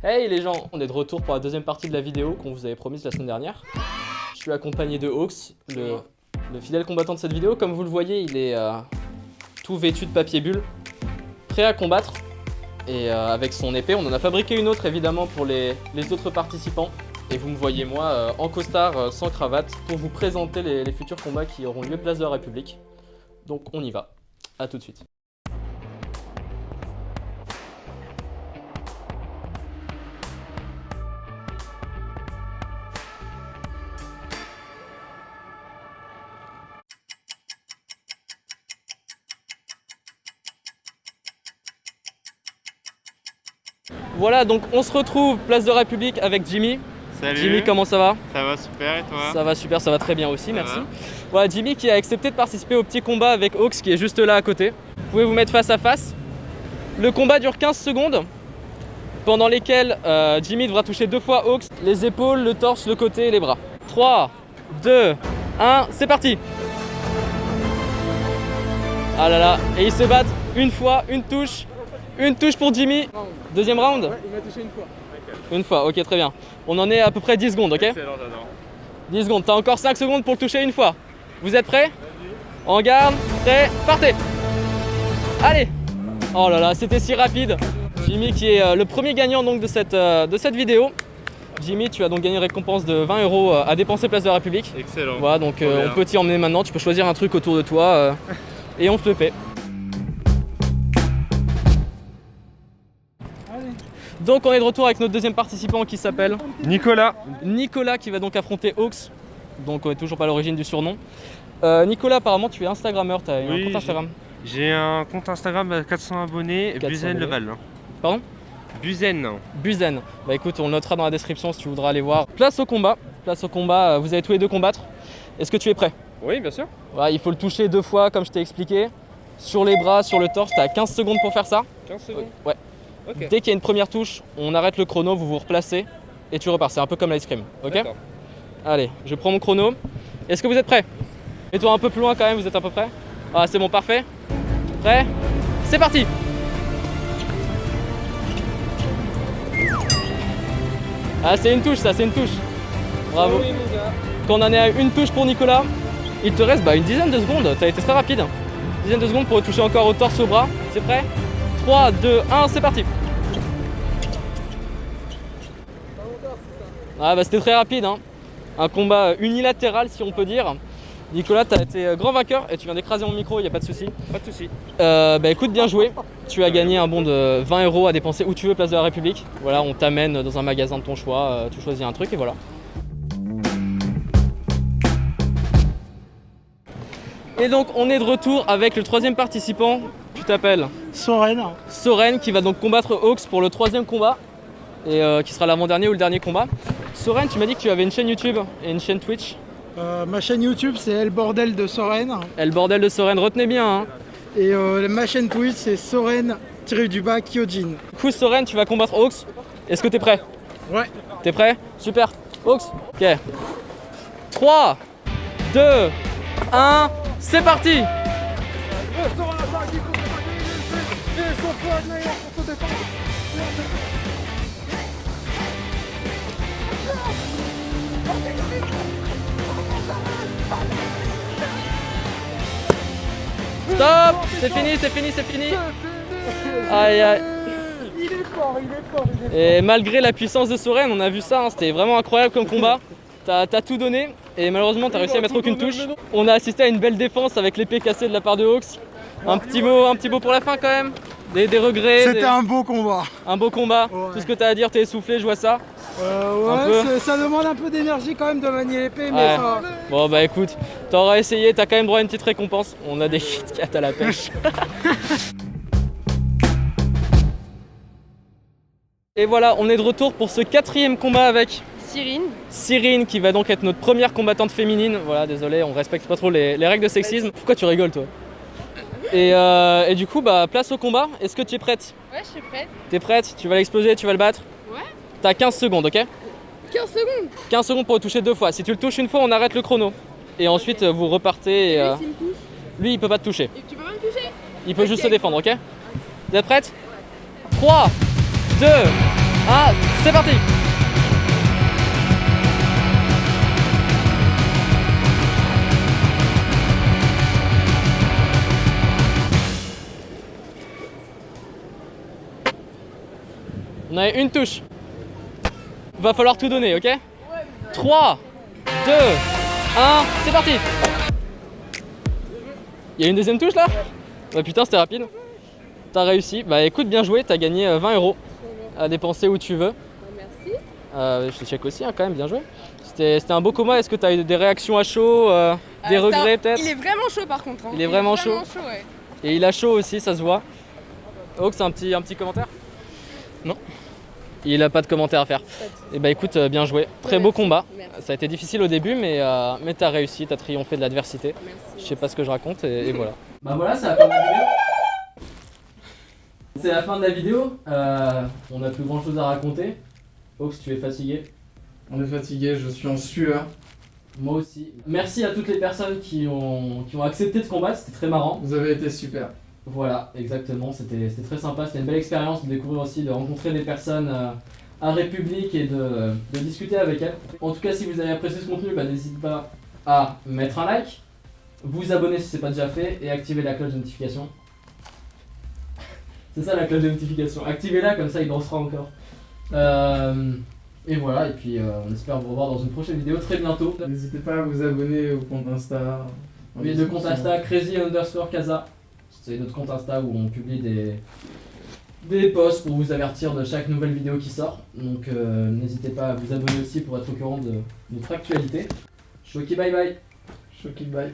Hey les gens, on est de retour pour la deuxième partie de la vidéo qu'on vous avait promise la semaine dernière. Je suis accompagné de Hawks, le fidèle combattant de cette vidéo. Comme vous le voyez, il est tout vêtu de papier bulle, prêt à combattre. Et avec son épée, on en a fabriqué une autre évidemment pour les autres participants. Et vous me voyez moi en costard, sans cravate, pour vous présenter les futurs combats qui auront lieu place de la République. Donc on y va, à tout de suite. Voilà, donc on se retrouve place de République avec Jimmy. Salut. Jimmy, comment ça va? Ça va super et toi? Ça va super, ça va très bien aussi, merci. va. Voilà, Jimmy qui a accepté de participer au petit combat avec Hawks qui est juste là à côté. Vous pouvez vous mettre face à face. Le combat dure 15 secondes, pendant lesquelles Jimmy devra toucher 2 fois Hawks, les épaules, le torse, le côté et les bras. 3, 2, 1, c'est parti! Ah là là, et ils se battent une fois, une touche pour Jimmy. Deuxième round? Ouais, il m'a touché une fois. Une fois, ok, très bien. On en est à peu près 10 secondes, ok? Excellent, j'adore. 10 secondes, t'as encore 5 secondes pour le toucher une fois. Vous êtes prêts? En garde, prêt, partez! Allez! Oh là là, c'était si rapide. Jimmy qui est le premier gagnant donc de cette vidéo. Jimmy, tu as donc gagné une récompense de 20 € à dépenser place de la République. Excellent. Voilà, donc Trop bien. on peut t'y emmener maintenant. Tu peux choisir un truc autour de toi et on te le paie. Donc on est de retour avec notre deuxième participant qui s'appelle Nicolas. Nicolas, qui va donc affronter Hawks. Donc on n'est toujours pas à l'origine du surnom. Nicolas, apparemment tu es Instagrammeur, tu as un Oui, compte Instagram. J'ai un compte Instagram à 400 abonnés, 400 Buzen abonnés. Leval. Pardon? Buzen. Buzen. Bah écoute, on le notera dans la description si tu voudras aller voir. Place au combat, vous allez tous les deux combattre. Est-ce que tu es prêt? Oui, bien sûr. Voilà, il faut le toucher 2 fois comme je t'ai expliqué. Sur les bras, sur le torse, tu as 15 secondes pour faire ça. 15 secondes. Ouais. Ok. Dès qu'il y a une première touche, on arrête le chrono, vous vous replacez et tu repars. C'est un peu comme l'ice cream, ok? D'accord. Allez, je prends mon chrono. Est-ce que vous êtes prêts? Mets-toi un peu plus loin quand même, vous êtes à peu près? Ah, c'est bon, parfait. Prêt? C'est parti! Ah, c'est une touche ça, c'est une touche. Bravo. Oui, mon gars. Quand on en est à une touche pour Nicolas, il te reste une dizaine de secondes. T'as été très rapide. Une dizaine de secondes pour toucher encore au torse, au bras. C'est prêt? 3, 2, 1, c'est parti! Ah bah c'était très rapide, hein. Un combat unilatéral si on peut dire. Nicolas, t'as été grand vainqueur et tu viens d'écraser mon micro, il n'y a pas de souci. Pas de soucis. Bah écoute, bien joué. Tu as gagné un bon de 20 € à dépenser où tu veux, place de la République. Voilà, on t'amène dans un magasin de ton choix, tu choisis un truc et voilà. Et donc on est de retour avec le troisième participant. Tu t'appelles Soren. Soren, qui va donc combattre Hawks pour le 3e combat et qui sera l'avant-dernier ou le dernier combat. Soren, tu m'as dit que tu avais une chaîne YouTube et une chaîne Twitch. Ma chaîne YouTube c'est El Bordel de Soren. Et le bordel de Soren, retenez bien, hein. Et ma chaîne Twitch c'est Soren-Kyojin. Du coup Soren, tu vas combattre Hawks. Est-ce que t'es prêt? Ouais. T'es prêt? Super. Hawks? Ok. 3, 2, 1, c'est parti! Stop! C'est fini, c'est fini, c'est fini! Aïe aïe! Il est fort, il est fort, il est fort. Et malgré la puissance de Soren, on a vu ça, hein, c'était vraiment incroyable comme combat. T'as tout donné et malheureusement t'as réussi à mettre aucune touche. On a assisté à une belle défense avec l'épée cassée de la part de Hawks. Un petit mot pour la fin quand même. Des regrets. C'était un beau combat. Un beau combat. Ouais. Tout ce que t'as à dire, t'es essoufflé, je vois ça. Un peu. Ouais, ça demande un peu d'énergie quand même de manier l'épée, mais Ouais. ça va. Bon bah écoute, t'auras essayé, t'as quand même droit à une petite récompense. On a des Kit Kat à la pêche. Et voilà, on est de retour pour ce 4e combat avec Cyrine, qui va donc être notre première combattante féminine. Voilà, désolé, on respecte pas trop les règles de sexisme. Pourquoi tu rigoles toi? Et du coup, bah place au combat. Est-ce que tu es prête? Ouais, je suis prête. T'es prête? Tu vas l'exploser, tu vas le battre? Ouais. T'as 15 secondes, ok? 15 secondes. 15 secondes pour le toucher 2 fois. Si tu le touches une fois, on arrête le chrono. Et ensuite, vous repartez. Et lui, s'il me touche. Lui, il peut pas te toucher. Et tu peux pas me toucher? Il peut juste Ok. se défendre, ok? Vous êtes prête? 3, 2, 1, C'est parti. On a une touche. Va falloir tout donner, ok? 3, 2, 1, c'est parti. Il y a une deuxième touche là? Bah putain, c'était rapide. T'as réussi. Bah écoute, bien joué, t'as gagné 20 € à dépenser où tu veux. Merci. Je te check aussi, hein, quand même, bien joué. C'était un beau coma. Est-ce que t'as eu des réactions à chaud, des regrets peut-être? Il est vraiment chaud par contre. Hein. Il est vraiment chaud. Ouais. Et il a chaud aussi, ça se voit. Ox, un petit commentaire? Non. Il a pas de commentaire à faire. Et bah écoute, bien joué. Très beau combat. Merci. Ça a été difficile au début, mais t'as réussi, t'as triomphé de l'adversité. Merci. Je sais pas ce que je raconte et voilà. Bah voilà, c'est la fin de la vidéo. C'est la fin de la vidéo. On n'a plus grand chose à raconter. Ox, tu es fatigué? On est fatigué, je suis en sueur. Moi aussi. Merci à toutes les personnes qui ont accepté de combattre, c'était très marrant. Vous avez été super. Voilà, exactement, c'était très sympa, c'était une belle expérience de découvrir aussi, de rencontrer des personnes à République et de discuter avec elles. En tout cas, si vous avez apprécié ce contenu, bah, n'hésitez pas à mettre un like, vous abonner si ce n'est pas déjà fait et activer la cloche de notification. C'est ça la cloche de notification, activez-la comme ça il dansera encore. Et voilà, et puis on espère vous revoir dans une prochaine vidéo très bientôt. N'hésitez pas à vous abonner au compte Insta. Oui, le compte Insta crazy_casa. C'est notre compte Insta où on publie des posts pour vous avertir de chaque nouvelle vidéo qui sort. Donc n'hésitez pas à vous abonner aussi pour être au courant de notre actualité. Choki bye bye. Choki bye.